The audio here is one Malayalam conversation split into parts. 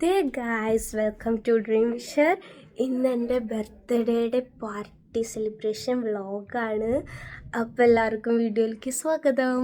They guys, welcome to dream wisher. ഇന്ന് എൻ്റെ ബർത്ത്ഡേയുടെ പാർട്ടി സെലിബ്രേഷൻ വ്ളോഗാണ്. അപ്പോൾ എല്ലാവർക്കും വീഡിയോയിലേക്ക് സ്വാഗതം.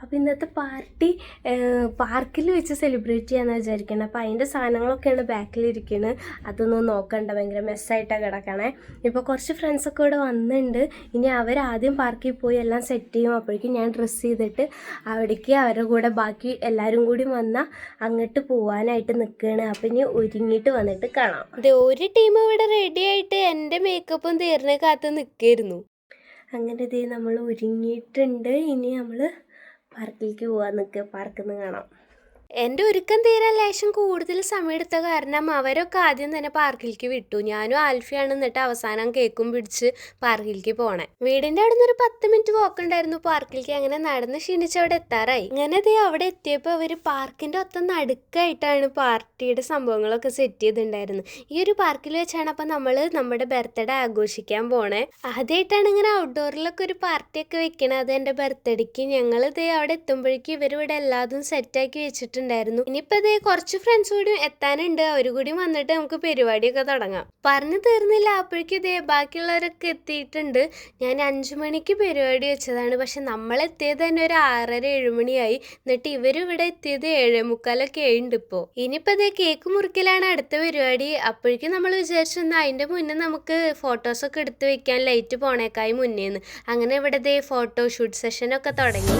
അപ്പോൾ ഇന്നത്തെ പാർട്ടി പാർക്കിൽ വെച്ച് സെലിബ്രേറ്റ് ചെയ്യാമെന്ന് വിചാരിക്കണം. അപ്പോൾ അതിൻ്റെ സാധനങ്ങളൊക്കെയാണ് ബാക്കിലിരിക്കുന്നത്. അതൊന്നും നോക്കണ്ട, ഭയങ്കര മെസ്സായിട്ടാണ് കിടക്കണേ. ഇപ്പോൾ കുറച്ച് ഫ്രണ്ട്സൊക്കെ ഇവിടെ വന്നിട്ടുണ്ട്. ഇനി അവരാദ്യം പാർക്കിൽ പോയി എല്ലാം സെറ്റ് ചെയ്യും. അപ്പോഴേക്കും ഞാൻ ഡ്രസ്സ് ചെയ്തിട്ട് അവിടേക്ക് അവരുടെ കൂടെ ബാക്കി എല്ലാവരും കൂടി വന്നാൽ അങ്ങോട്ട് പോകാനായിട്ട് നിൽക്കുകയാണ്. അപ്പോൾ ഇനി ഒരുങ്ങിയിട്ട് വന്നിട്ട് കാണാം. അത് ഒരു ടീം ഇവിടെ റെഡി ആയിട്ട് എൻ്റെ മേക്കപ്പും തീർന്ന കാത്ത് നിൽക്കായിരുന്നു. അങ്ങനെ ഇതേ നമ്മൾ ഒരുങ്ങിയിട്ടുണ്ട്. ഇനി നമ്മൾ പാർക്കിലേക്ക് പോകാൻ നിൽക്കുക. പാർക്കിൽ നിന്ന് കാണാം. എൻ്റെ ഒരുക്കം തീരാൻ ലേശം കൂടുതൽ സമയം എടുത്ത കാരണം അവരൊക്കെ ആദ്യം തന്നെ പാർക്കിലേക്ക് വിട്ടു. ഞാനും ആൽഫിയാണ് എന്നിട്ട് അവസാനം കേക്കും പിടിച്ച് പാർക്കിലേക്ക് പോണേ. വീടിൻ്റെ അവിടെ നിന്ന് ഒരു 10 മിനിറ്റ് പോക്കുണ്ടായിരുന്നു പാർക്കിലേക്ക്. അങ്ങനെ നടന്ന് ക്ഷീണിച്ച് അവിടെ എത്താറായി. അങ്ങനെ അവിടെ എത്തിയപ്പോൾ അവർ പാർക്കിൻ്റെ ഒത്ത നടുക്കായിട്ടാണ് പാർട്ടിയുടെ സംഭവങ്ങളൊക്കെ സെറ്റ് ചെയ്തിട്ടുണ്ടായിരുന്നു. ഈ ഒരു പാർക്കിൽ വെച്ചാണ് അപ്പം നമ്മൾ നമ്മുടെ ബർത്ത്ഡേ ആഘോഷിക്കാൻ പോണേ. ആദ്യമായിട്ടാണ് ഇങ്ങനെ ഔട്ട്ഡോറിലൊക്കെ ഒരു പാർട്ടിയൊക്കെ വെക്കണത്. അത് എൻ്റെ ബർത്ത്ഡേക്ക് ഞങ്ങൾ അവിടെ എത്തുമ്പോഴേക്കും ഇവരിവിടെ എല്ലാതും സെറ്റാക്കി വെച്ചിട്ട് ണ്ടായിരുന്നു. ഇനിയിപ്പോ ഇതേ കുറച്ച് ഫ്രണ്ട്സ് കൂടി എത്താനുണ്ട്. അവര് കൂടി വന്നിട്ട് നമുക്ക് പരിപാടിയൊക്കെ തുടങ്ങാം. പറഞ്ഞു തീർന്നില്ല, അപ്പോഴേക്കും ഇതേ ബാക്കിയുള്ളവരൊക്കെ എത്തിയിട്ടുണ്ട്. ഞാൻ 5 മണിക്ക് പരിപാടി വെച്ചതാണ്. പക്ഷെ നമ്മൾ എത്തിയത് തന്നെ ഒരു 6:30-7 മണിയായി. എന്നിട്ട് ഇവരിവിടെ എത്തിയത് 7:45 ആയിട്ടുണ്ട് ഇപ്പോൾ. ഇനിയിപ്പോ ഇതേ കേക്ക് മുറിക്കലാണ് അടുത്ത പരിപാടി. അപ്പോഴേക്കും നമ്മൾ വിചാരിച്ചു അതിന്റെ മുന്നേ നമുക്ക് ഫോട്ടോസൊക്കെ എടുത്ത് വെക്കാൻ ലൈറ്റ് പോണേക്കായി മുന്നേന്ന്. അങ്ങനെ ഇവിടെ ഇതേ ഫോട്ടോഷൂട്ട് സെഷനൊക്കെ തുടങ്ങി.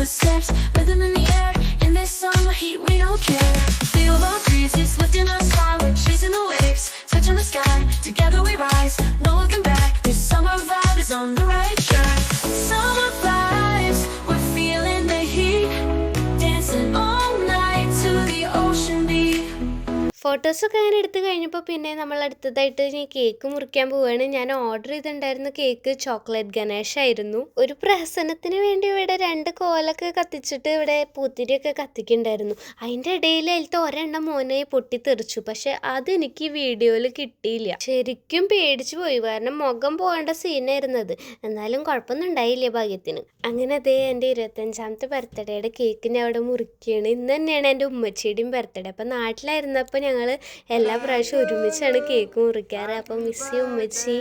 Steps rhythm in the air in this summer heat, we don't care. Feel the breezes lifting us high, we're chasing the waves, touching the sky. Together we rise, no looking back. This summer vibe is on the right track. Summer vibes, we're feeling the heat, dancing all night to the ocean beat. ഫോട്ടോസൊക്കെ അങ്ങനെ എടുത്ത് കഴിഞ്ഞപ്പോൾ പിന്നെ നമ്മൾ അടുത്തതായിട്ട് ഇനി കേക്ക് മുറിക്കാൻ പോവുകയാണ്. ഞാൻ ഓർഡർ ചെയ്തിട്ടുണ്ടായിരുന്ന കേക്ക് ചോക്ലേറ്റ് ഗണേഷ് ആയിരുന്നു. ഒരു പ്രഹസനത്തിന് വേണ്ടി ഇവിടെ 2 കോലൊക്കെ കത്തിച്ചിട്ട് ഇവിടെ പൂത്തിരിയൊക്കെ കത്തിക്കുന്നുണ്ടായിരുന്നു. അതിൻ്റെ ഇടയിൽ അതിലത്തെ ഒരെണ്ണം മോനെ പൊട്ടിത്തെറിച്ചു. പക്ഷെ അതെനിക്ക് വീഡിയോയിൽ കിട്ടിയില്ല. ശരിക്കും പേടിച്ചു പോയി, കാരണം മുഖം പോകേണ്ട സീനായിരുന്നത്. എന്നാലും കുഴപ്പമൊന്നും ഉണ്ടായില്ല ഭാഗ്യത്തിന്. അങ്ങനെ അതേ എൻ്റെ 25ാമത്തെ ബർത്ത്ഡേയുടെ കേക്ക് ഞാൻ അവിടെ മുറിക്കുകയാണ്. ഇന്ന് തന്നെയാണ് എൻ്റെ ഉമ്മച്ചിയുടെയും ബർത്ത്ഡേ. അപ്പം നാട്ടിലായിരുന്നപ്പോൾ ഞങ്ങൾ എല്ലാ പ്രാവശ്യവും ഒരുമിച്ചാണ് കേക്ക് മുറിക്കാറ്. അപ്പം മിസ് ചെയ്യും ഉമ്മച്ചി.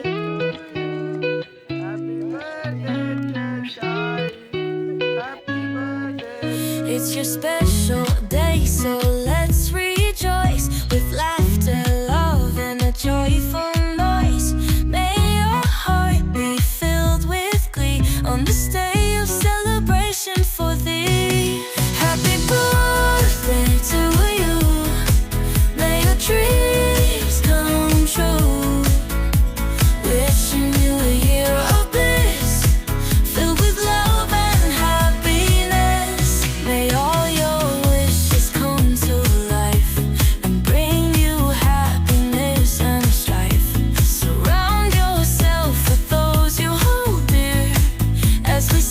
It's your special day, so let's rejoice with laughter, love and a joyful noise. May your heart be filled with glee on this day of celebration for thee. Happy birthday to you, may your dreams come true. Wishing you a year of bliss, filled with love and happiness. May all your wishes come to life and bring you happiness and strife. Surround yourself with those you hold dear as we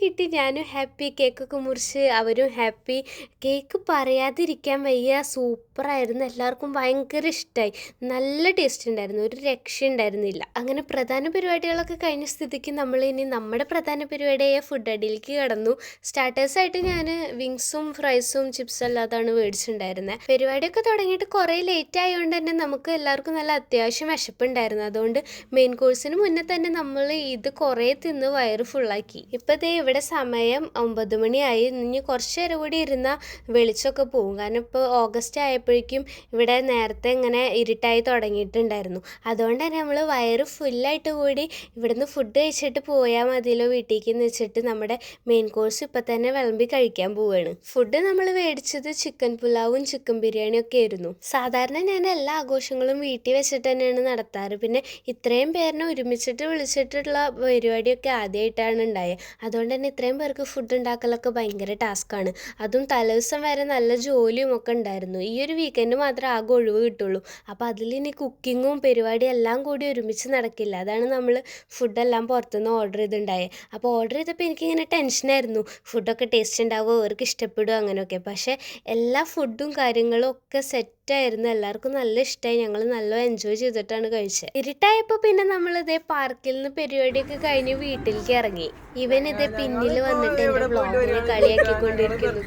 കിട്ടി. ഞാനും ഹാപ്പി, കേക്കൊക്കെ മുറിച്ച് അവരും ഹാപ്പി. കേക്ക് പറയാതിരിക്കാൻ വയ്യ, സൂപ്പറായിരുന്നു. എല്ലാവർക്കും ഭയങ്കര ഇഷ്ടമായി. നല്ല ടേസ്റ്റ് ഉണ്ടായിരുന്നു, ഒരു രക്ഷ ഉണ്ടായിരുന്നില്ല. അങ്ങനെ പ്രധാന പരിപാടികളൊക്കെ കഴിഞ്ഞ സ്ഥിതിക്ക് നമ്മൾ ഇനി നമ്മുടെ പ്രധാന പരിപാടിയായ ഫുഡ് അടിയിലേക്ക് കടന്നു. സ്റ്റാർട്ടേഴ്സായിട്ട് ഞാൻ വിങ്സും ഫ്രൈസും ചിപ്സും അല്ലാതാണ് മേടിച്ചിട്ടുണ്ടായിരുന്നത്. പരിപാടിയൊക്കെ തുടങ്ങിയിട്ട് കുറേ ലേറ്റ് ആയതുകൊണ്ട് തന്നെ നമുക്ക് എല്ലാവർക്കും നല്ല അത്യാവശ്യം വിശപ്പുണ്ടായിരുന്നു. അതുകൊണ്ട് മെയിൻ കോഴ്സിന് മുന്നേ തന്നെ നമ്മൾ ഇത് കുറേ തിന്ന് വയറ് ഫുള്ളാക്കി. ഇപ്പം ദേ ഇവിടെ സമയം 9 മണിയായി. ഇനി കുറച്ച് നേരം കൂടി ഇരുന്നാൽ വെളിച്ചമൊക്കെ പോകും. കാരണം ഇപ്പോൾ ഓഗസ്റ്റ് ആയപ്പോഴേക്കും ഇവിടെ നേരത്തെ ഇങ്ങനെ ഇരുട്ടായി തുടങ്ങിയിട്ടുണ്ടായിരുന്നു. അതുകൊണ്ട് തന്നെ നമ്മൾ വയറ് ഫുള്ളായിട്ട് കൂടി ഇവിടുന്ന് ഫുഡ് കഴിച്ചിട്ട് പോയാൽ മതിയല്ലോ വീട്ടിലേക്ക് എന്ന് വെച്ചിട്ട് നമ്മുടെ മെയിൻ കോഴ്സ് ഇപ്പം തന്നെ വിളമ്പി കഴിക്കാൻ പോവുകയാണ്. ഫുഡ് നമ്മൾ മേടിച്ചത് ചിക്കൻ പുലാവും ചിക്കൻ ബിരിയാണിയും ഒക്കെ ആയിരുന്നു. സാധാരണ ഞാൻ എല്ലാ ആഘോഷങ്ങളും വീട്ടിൽ വെച്ചിട്ട് തന്നെയാണ് നടത്താറ്. പിന്നെ ഇത്രയും പേരിനെ ഒരുമിച്ചിട്ട് വിളിച്ചിട്ടുള്ള പരിപാടിയൊക്കെ ആദ്യമായിട്ടാണ് ഉണ്ടായത്. അതുകൊണ്ട് തന്നെ ഇത്രയും പേർക്ക് ഫുഡ് ഉണ്ടാക്കലൊക്കെ ഭയങ്കര ടാസ്ക്കാണ്. അതും തലേദിവസം വരെ നല്ല ജോലിയും ഒക്കെ ഉണ്ടായിരുന്നു. ഈ ഒരു വീക്കെൻഡ് മാത്രമേ ആകെ ഒഴിവ് കിട്ടുള്ളൂ. അപ്പോൾ അതിലിനി കുക്കിങ്ങും പരിപാടിയും എല്ലാം കൂടി ഒരുമിച്ച് നടക്കില്ല. അതാണ് നമ്മൾ ഫുഡെല്ലാം പുറത്തുനിന്ന് ഓർഡർ ചെയ്തിട്ടുണ്ടായത്. അപ്പോൾ ഓർഡർ ചെയ്തപ്പോൾ എനിക്കിങ്ങനെ ടെൻഷനായിരുന്നു, ഫുഡൊക്കെ ടേസ്റ്റ് ഉണ്ടാവുമോ, അവർക്ക് ഇഷ്ടപ്പെടുമോ അങ്ങനെയൊക്കെ. പക്ഷേ എല്ലാ ഫുഡും കാര്യങ്ങളും ഒക്കെ സെറ്റായിരുന്നു. എല്ലാവർക്കും നല്ല ഇഷ്ടമായി. ഞങ്ങൾ നല്ല എൻജോയ് ചെയ്തിട്ടാണ് കഴിച്ചത്. ഇരുട്ടായപ്പോൾ പിന്നെ നമ്മൾ ഇതേ പാർക്കിൽ നിന്ന് പരിപാടിയൊക്കെ കഴിഞ്ഞ് വീട്ടിലേക്ക് ഇറങ്ങി. ഇവൻ ഇതേ പിന്നിൽ വന്നിട്ട് എൻ്റെ ബ്ലോഗിനെ കളിയാക്കിക്കൊണ്ടിരിക്കുന്നു.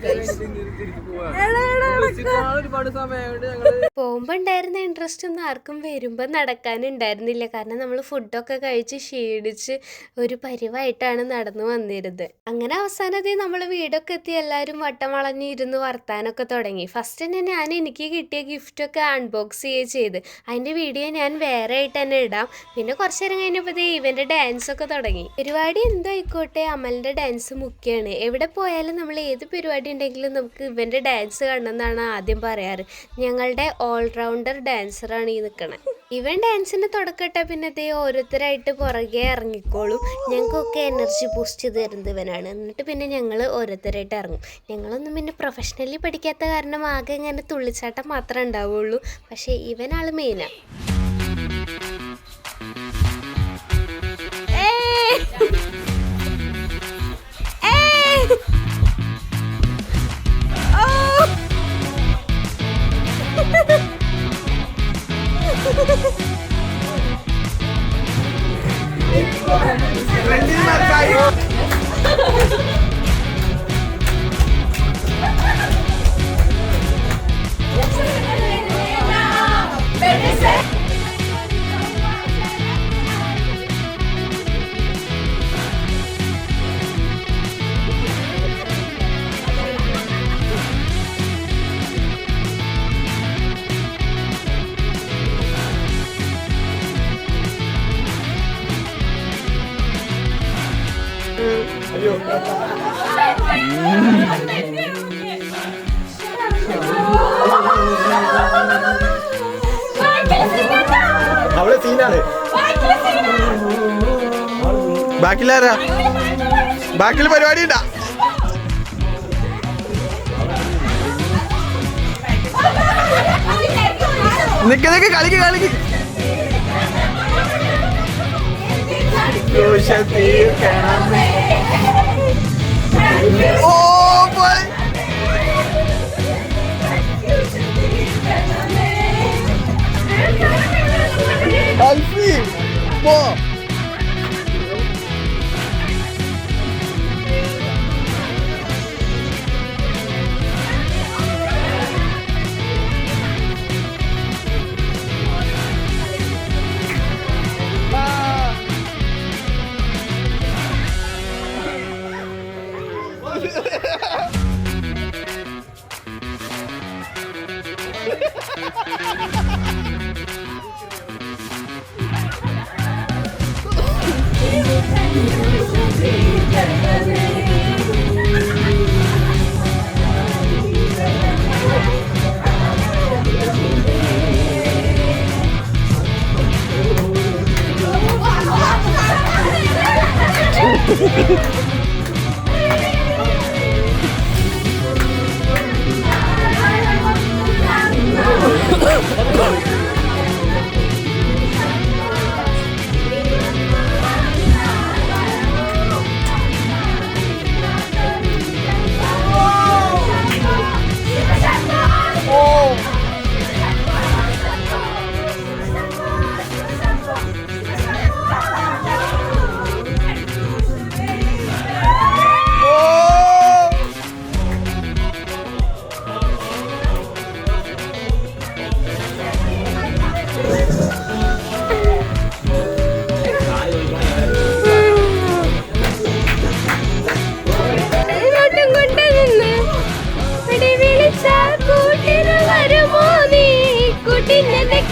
പോകുമ്പോൾ ഉണ്ടായിരുന്ന ഇൻട്രസ്റ്റ് ഒന്നും ആർക്കും വരുമ്പോൾ നടക്കാനുണ്ടായിരുന്നില്ല. കാരണം നമ്മൾ ഫുഡൊക്കെ കഴിച്ച് ക്ഷീണിച്ച് ഒരു പരിവായിട്ടാണ് നടന്നു വന്നിരുന്നത്. അങ്ങനെ അവസാനത്തെ നമ്മൾ വീടൊക്കെ എത്തി എല്ലാവരും വട്ടം വളഞ്ഞിരുന്ന് വർത്താനൊക്കെ തുടങ്ങി. ഫസ്റ്റ് തന്നെ എനിക്ക് കിട്ടിയ ഗിഫ്റ്റൊക്കെ അൺബോക്സ് ചെയ്യുക ചെയ്ത്. അതിൻ്റെ വീഡിയോ ഞാൻ വേറെ ആയിട്ട് തന്നെ ഇടാം. പിന്നെ കുറച്ച് നേരം കഴിഞ്ഞപ്പോൾ ഇവൻ്റെ ഡാൻസൊക്കെ തുടങ്ങി. പരിപാടി എന്തായിക്കോട്ടെ, അമലിൻ്റെ ഡാൻസ് മുഖ്യമാണ്. എവിടെ പോയാലും നമ്മൾ ഏത് പരിപാടി ഉണ്ടെങ്കിലും നമുക്ക് ഇവൻ്റെ ഡാൻസ് കാണണമെന്നാണ് ആദ്യം പറയാറ്. ഞങ്ങളുടെ ഓൾറൗണ്ടർ ഡാൻസറാണ് ഈ നിൽക്കണത്. ഇവൻ ഡാൻസിന് തുടക്കട്ടെ, പിന്നെ ഓരോരുത്തരായിട്ട് പുറകെ ഇറങ്ങിക്കോളും. ഞങ്ങൾക്കൊക്കെ എനർജി ബൂസ്റ്റ് ചെയ്ത് തരുന്നത് ഇവനാണ്. എന്നിട്ട് പിന്നെ ഞങ്ങൾ ഓരോരുത്തരായിട്ട് ഇറങ്ങും. ഞങ്ങളൊന്നും പിന്നെ പ്രൊഫഷണലി പഠിക്കാത്ത കാരണം ആകെ ഇങ്ങനെ തുള്ളിച്ചാട്ടം മാത്രമേ ഉണ്ടാവുള്ളൂ. പക്ഷേ ഇവനാൾ മെയിനാണ്. അവിടെ സീനാണ്. ബാക്കിലാരാ? ബാക്കിൽ പരിപാടി ഉണ്ടാ? നിക്ക് കളിക്ക് കളിക്ക്. ഓ പോയി. Alfie, pô!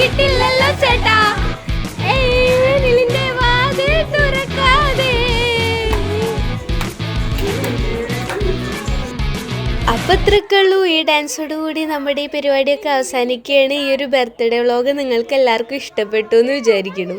കിട്ടില്ലല്ലോ ചേട്ടാ. വേനലിന്റെ വാതിൽ തുറക്കാതെ. അപ്പൊ അത്രക്കുള്ളൂ. ഈ ഡാൻസോടുകൂടി നമ്മുടെ ഈ പരിപാടിയൊക്കെ അവസാനിക്കുകയാണ്. ഈ ഒരു ബർത്ത്ഡേ വ്ളോഗ് നിങ്ങൾക്ക് എല്ലാവർക്കും ഇഷ്ടപ്പെട്ടു എന്ന് വിചാരിക്കുന്നു.